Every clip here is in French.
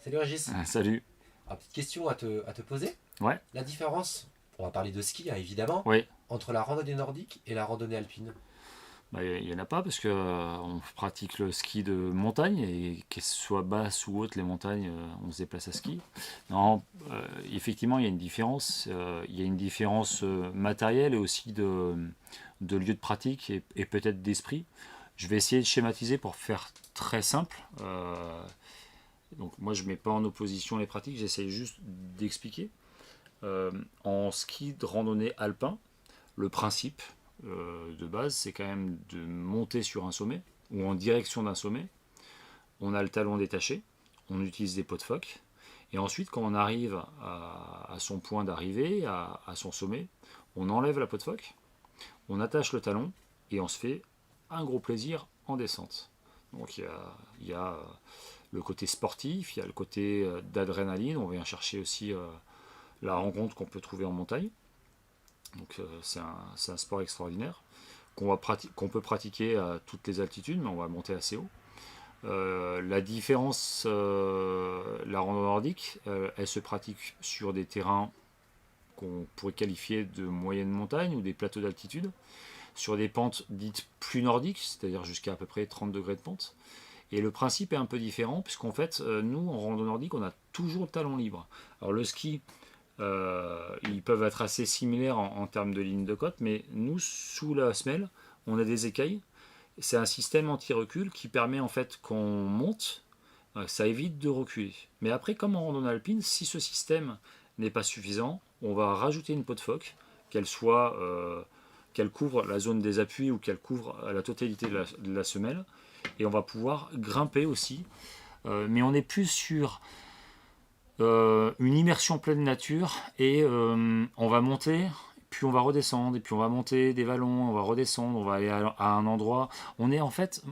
Salut Régis. Salut. Alors, petite question à te poser. Ouais, La différence, on va parler de ski hein, évidemment, oui. entre la randonnée nordique et la randonnée alpine. Bah, il n'y en a pas parce que on pratique le ski de montagne et qu'elles soient basses ou hautes les montagnes, on se déplace à ski. Non, effectivement, il y a une différence. Il y a une différence matérielle et aussi de lieu de pratique et peut-être d'esprit. Je vais essayer de schématiser pour faire très simple. Donc moi, je ne mets pas en opposition les pratiques, j'essaye juste d'expliquer. En ski de randonnée alpin, le principe de base, c'est quand même de monter sur un sommet ou en direction d'un sommet. On a le talon détaché, on utilise des pots de phoque. Et ensuite, quand on arrive à son point d'arrivée, à son sommet, on enlève la peau de phoque, on attache le talon et on se fait un gros plaisir en descente. Donc il y a le côté sportif, il y a le côté d'adrénaline, on vient chercher aussi la rencontre qu'on peut trouver en montagne. Donc c'est un sport extraordinaire qu'on peut pratiquer à toutes les altitudes, mais on va monter assez haut. La différence, la randonnée nordique, elle se pratique sur des terrains qu'on pourrait qualifier de moyenne montagne ou des plateaux d'altitude, sur des pentes dites plus nordiques, c'est-à-dire jusqu'à à peu près 30 degrés de pente. Et le principe est un peu différent, puisqu'en fait, nous, en randonnée nordique, on a toujours le talon libre. Alors le ski, ils peuvent être assez similaires en termes de ligne de côte, mais nous, sous la semelle, on a des écailles. C'est un système anti-recul qui permet en fait qu'on monte, ça évite de reculer. Mais après, comme en randonnée alpine, si ce système n'est pas suffisant, on va rajouter une peau de phoque, qu'elle couvre la zone des appuis ou qu'elle couvre la totalité de la semelle, et on va pouvoir grimper aussi. Mais on est plus sur une immersion pleine nature et on va monter, puis on va redescendre, et puis on va monter des vallons, on va redescendre, on va aller à un endroit. On est en fait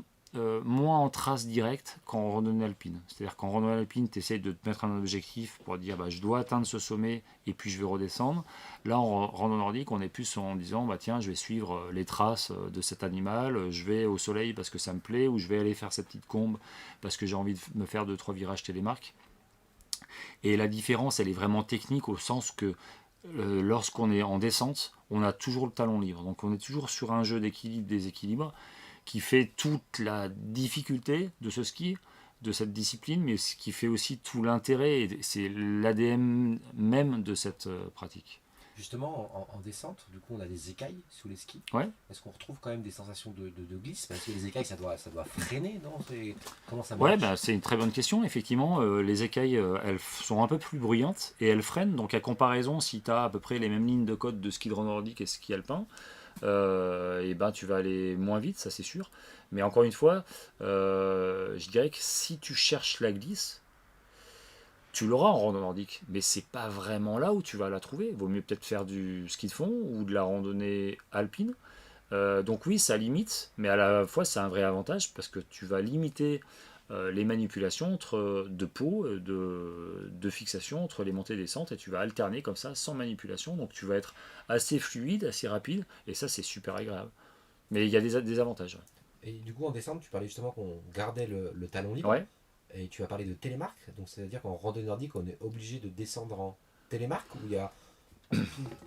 moins en trace directe qu'en randonnée alpine. C'est-à-dire qu'en randonnée alpine, tu essaies de te mettre un objectif pour dire bah, je dois atteindre ce sommet et puis je vais redescendre. Là, en randonnée nordique, on est plus en disant bah, tiens, je vais suivre les traces de cet animal, je vais au soleil parce que ça me plaît, ou je vais aller faire cette petite combe parce que j'ai envie de me faire 2-3 virages télémarques. Et la différence, elle est vraiment technique au sens que lorsqu'on est en descente, on a toujours le talon libre. Donc on est toujours sur un jeu d'équilibre qui fait toute la difficulté de ce ski, de cette discipline, mais ce qui fait aussi tout l'intérêt, et c'est l'ADN même de cette pratique. Justement, en descente, du coup, on a des écailles sous les skis. Ouais. Est-ce qu'on retrouve quand même des sensations de glisse? Parce que les écailles, ça doit freiner, non? Comment ça Ouais, marche? bah, c'est une très bonne question. Effectivement, les écailles, elles sont un peu plus bruyantes et elles freinent. Donc, à comparaison, si tu as à peu près les mêmes lignes de code de ski de randonnée nordique et ski alpin, et ben, tu vas aller moins vite, ça c'est sûr. Mais encore une fois, je dirais que si tu cherches la glisse, tu l'auras en randonnée nordique, mais c'est pas vraiment là où tu vas la trouver. Il vaut mieux peut-être faire du ski de fond ou de la randonnée alpine. Donc oui, ça limite, mais à la fois c'est un vrai avantage parce que tu vas limiter les manipulations de peau, de fixation entre les montées et descentes, et tu vas alterner comme ça sans manipulation. Donc tu vas être assez fluide, assez rapide, et ça c'est super agréable. Mais il y a des avantages. Et du coup, en descente, tu parlais justement qu'on gardait le talon libre. Ouais. Et tu as parlé de télémarque. Donc, c'est-à-dire qu'en randonnée nordique, on est obligé de descendre en télémarque ou il y a tout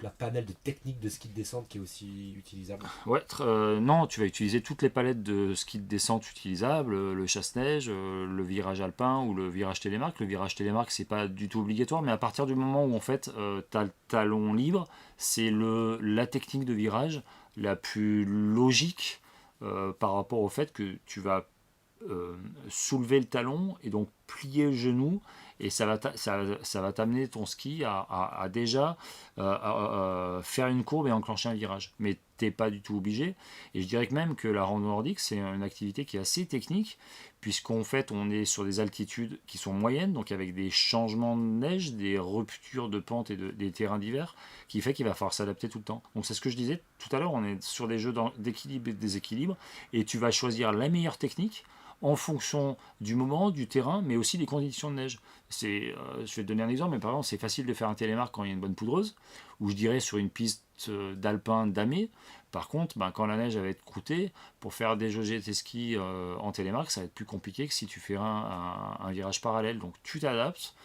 la panel de techniques de ski de descente qui est aussi utilisable? Ouais, non, tu vas utiliser toutes les palettes de ski de descente utilisables, le chasse-neige, le virage alpin ou le virage télémarque. Le virage télémarque, c'est pas du tout obligatoire, mais à partir du moment où en fait tu as le talon libre, c'est la technique de virage la plus logique par rapport au fait que tu vas soulever le talon et donc plier le genou, et ça va t'amener ton ski à déjà faire une courbe et enclencher un virage. Mais t'es pas du tout obligé. Et je dirais que même que la randonnée nordique, c'est une activité qui est assez technique, puisqu'en fait, on est sur des altitudes qui sont moyennes, donc avec des changements de neige, des ruptures de pente et des terrains d'hiver, qui fait qu'il va falloir s'adapter tout le temps. Donc c'est ce que je disais tout à l'heure, on est sur des jeux d'équilibre et de déséquilibre, et tu vas choisir la meilleure technique en fonction du moment, du terrain, mais aussi des conditions de neige. Je vais te donner un exemple, mais par exemple, c'est facile de faire un télémark quand il y a une bonne poudreuse, ou je dirais sur une piste d'alpin damée. Par contre, ben, quand la neige va être croûtée, pour faire déjauger tes skis en télémark, ça va être plus compliqué que si tu fais un virage parallèle. Donc tu t'adaptes,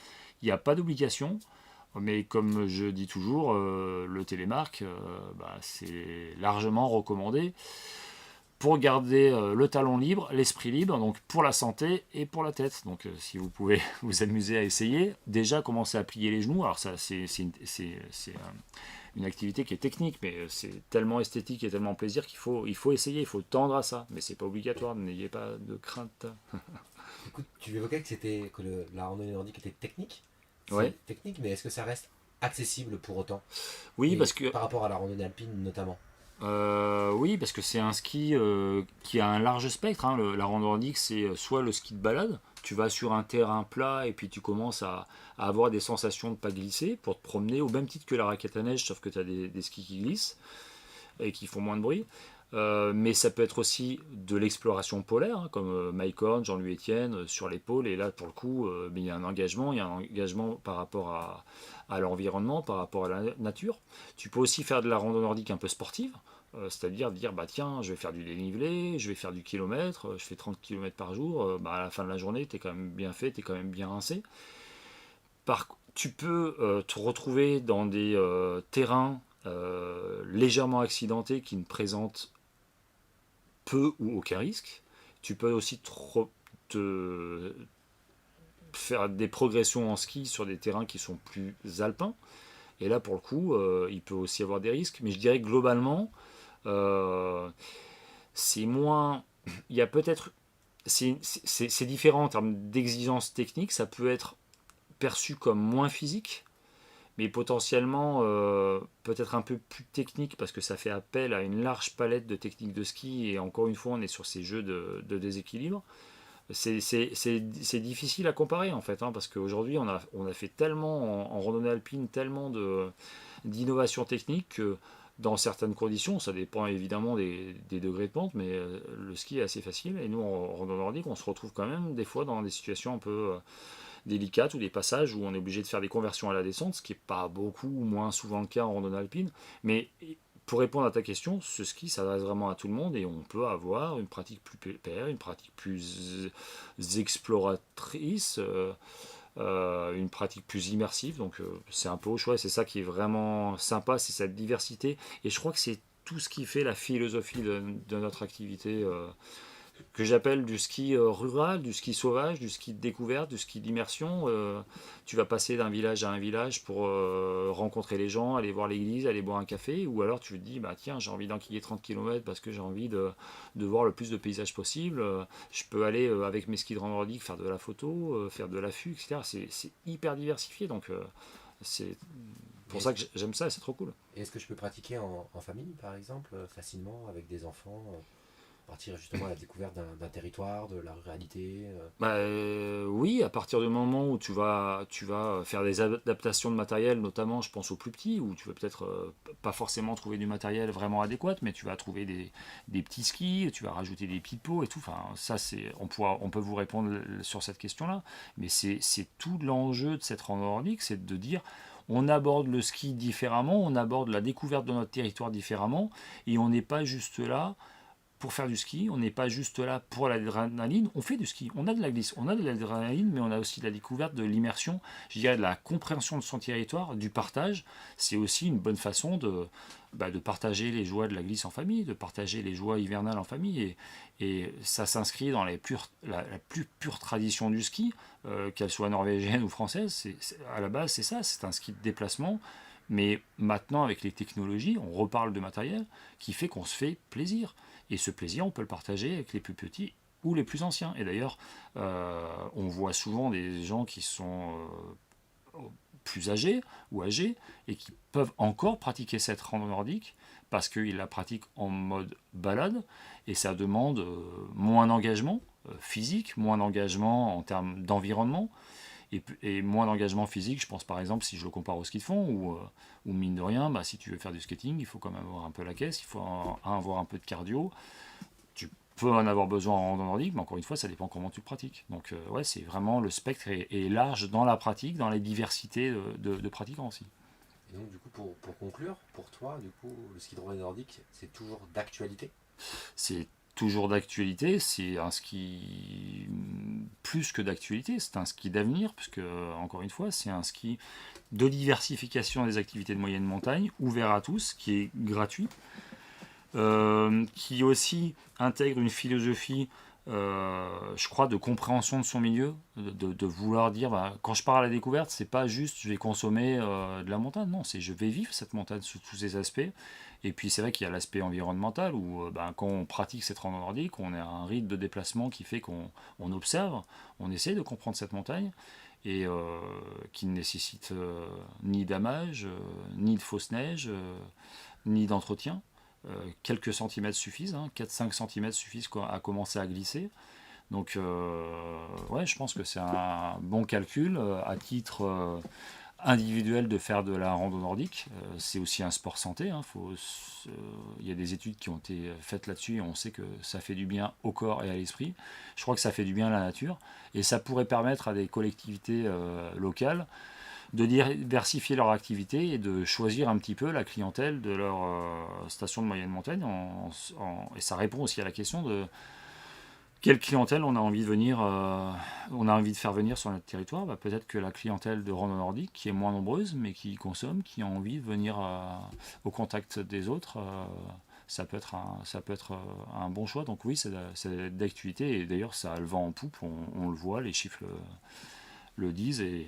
il n'y a pas d'obligation, mais comme je dis toujours, le télémark, bah, c'est largement recommandé pour garder le talon libre, l'esprit libre, donc pour la santé et pour la tête. Donc si vous pouvez vous amuser à essayer, déjà commencer à plier les genoux. Alors ça, c'est une activité qui est technique, mais c'est tellement esthétique et tellement plaisir il faut essayer, il faut tendre à ça. Mais c'est pas obligatoire, n'ayez pas de crainte. Écoute, tu évoquais que la randonnée nordique était technique. Ouais. C'est technique, mais est-ce que ça reste accessible pour autant? Oui, Et parce que par rapport à la randonnée alpine notamment. Oui, parce que c'est un ski qui a un large spectre, hein. La randonnée nordique, c'est soit le ski de balade, tu vas sur un terrain plat et puis tu commences à avoir des sensations de pas glisser pour te promener, au même titre que la raquette à neige, sauf que tu as des skis qui glissent et qui font moins de bruit. Mais ça peut être aussi de l'exploration polaire, hein, comme Mike Horn, Jean-Louis Etienne, sur les pôles. Et là, pour le coup, il y a un engagement par rapport à l'environnement, par rapport à la nature. Tu peux aussi faire de la randonnée nordique un peu sportive, c'est-à-dire dire, bah tiens, je vais faire du dénivelé, je vais faire du kilomètre, je fais 30 km par jour, bah, à la fin de la journée, tu es quand même bien fait, tu es quand même bien rincé. Tu peux te retrouver dans des terrains légèrement accidentés qui ne présentent peu ou aucun risque. Tu peux aussi te faire des progressions en ski sur des terrains qui sont plus alpins. Et là, pour le coup, il peut aussi avoir des risques. Mais je dirais que globalement, euh, c'est moins. Il y a peut-être. C'est différent en termes d'exigence technique. Ça peut être perçu comme moins physique, mais potentiellement peut-être un peu plus technique parce que ça fait appel à une large palette de techniques de ski et encore une fois on est sur ces jeux de déséquilibre. C'est difficile à comparer en fait, hein, parce qu'aujourd'hui on a fait tellement en randonnée alpine, tellement d'innovations techniques que dans certaines conditions, ça dépend évidemment des degrés de pente, mais le ski est assez facile et nous en randonnée nordique on se retrouve quand même des fois dans des situations un peu délicates ou des passages où on est obligé de faire des conversions à la descente, ce qui n'est pas beaucoup ou moins souvent le cas en randonnée alpine. Mais pour répondre à ta question, ce ski s'adresse vraiment à tout le monde et on peut avoir une pratique plus pépère, une pratique plus exploratrice, une pratique plus immersive. Donc c'est un peu au choix, c'est ça qui est vraiment sympa, c'est cette diversité. Et je crois que c'est tout ce qui fait la philosophie de notre activité que j'appelle du ski rural, du ski sauvage, du ski de découverte, du ski d'immersion. Tu vas passer d'un village à un village pour rencontrer les gens, aller voir l'église, aller boire un café, ou alors tu te dis, bah tiens, j'ai envie d'enquiller 30 km parce que j'ai envie de voir le plus de paysages possible. Je peux aller avec mes skis de randonnée nordique faire de la photo, faire de l'affût, etc. C'est hyper diversifié, donc c'est pour ça que j'aime ça, c'est trop cool. Est-ce que je peux pratiquer en famille par exemple, facilement avec des enfants? Partir justement à la découverte d'un territoire, de la ruralité. Bah, oui, à partir du moment où tu vas faire des adaptations de matériel, notamment je pense aux plus petits, où tu vas peut-être pas forcément trouver du matériel vraiment adéquat, mais tu vas trouver des petits skis, tu vas rajouter des petits pots et tout. Enfin, ça, on peut vous répondre sur cette question-là, mais c'est tout l'enjeu de cette randonnée nordique, c'est de dire on aborde le ski différemment, on aborde la découverte de notre territoire différemment, et on n'est pas juste là pour faire du ski, on n'est pas juste là pour l'adrénaline, on fait du ski, on a de la glisse, on a de l'adrénaline, mais on a aussi de la découverte, de l'immersion, je dirais de la compréhension de son territoire, du partage. C'est aussi une bonne façon de partager les joies de la glisse en famille, de partager les joies hivernales en famille, et ça s'inscrit dans la plus pure tradition du ski, qu'elle soit norvégienne ou française. À la base, c'est ça, c'est un ski de déplacement. Mais maintenant, avec les technologies, on reparle de matériel qui fait qu'on se fait plaisir. Et ce plaisir, on peut le partager avec les plus petits ou les plus anciens. Et d'ailleurs, on voit souvent des gens qui sont plus âgés ou âgés et qui peuvent encore pratiquer cette randonnée nordique parce qu'ils la pratiquent en mode balade et ça demande moins d'engagement physique, moins d'engagement en termes d'environnement et moins d'engagement physique. Je pense par exemple, si je le compare au ski de fond, où mine de rien, bah, si tu veux faire du skating, il faut quand même avoir un peu la caisse, il faut avoir un peu de cardio. Tu peut en avoir besoin en rando nordique, mais encore une fois, ça dépend comment tu le pratiques. Donc ouais, c'est vraiment le spectre est large dans la pratique, dans les diversités de pratiquants aussi. Et donc, du coup, pour conclure, pour toi, du coup, le ski de randonnée nordique, c'est toujours d'actualité? C'est toujours d'actualité, c'est un ski plus que d'actualité, c'est un ski d'avenir, puisque, encore une fois, c'est un ski de diversification des activités de moyenne montagne, ouvert à tous, qui est gratuit, qui aussi intègre une philosophie, je crois, de compréhension de son milieu, de vouloir dire, bah, quand je pars à la découverte, c'est pas juste je vais consommer de la montagne, non, c'est je vais vivre cette montagne sous tous ses aspects. Et puis c'est vrai qu'il y a l'aspect environnemental où bah, quand on pratique cette randonnée nordique, on a un rythme de déplacement qui fait qu'on observe, on essaie de comprendre cette montagne et qui ne nécessite ni d'amage, ni de fausse neige, ni d'entretien. Quelques centimètres suffisent, hein, 4-5 centimètres suffisent à commencer à glisser. Donc ouais, je pense que c'est un bon calcul à titre individuel de faire de la rando nordique. C'est aussi un sport santé. Hein, il y a des études qui ont été faites là-dessus et on sait que ça fait du bien au corps et à l'esprit. Je crois que ça fait du bien à la nature et ça pourrait permettre à des collectivités locales de diversifier leur activité et de choisir un petit peu la clientèle de leur station de moyenne montagne. Et ça répond aussi à la question de quelle clientèle on a envie de venir, on a envie de faire venir sur notre territoire. Bah, peut-être que la clientèle de rando nordique, qui est moins nombreuse, mais qui consomme, qui a envie de venir au contact des autres, ça peut être un bon choix. Donc oui, c'est d'actualité et d'ailleurs ça a le vent en poupe, on le voit, les chiffres le disent et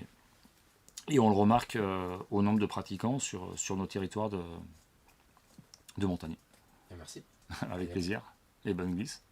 on le remarque au nombre de pratiquants sur nos territoires de montagne. Merci. Avec plaisir et bonne glisse.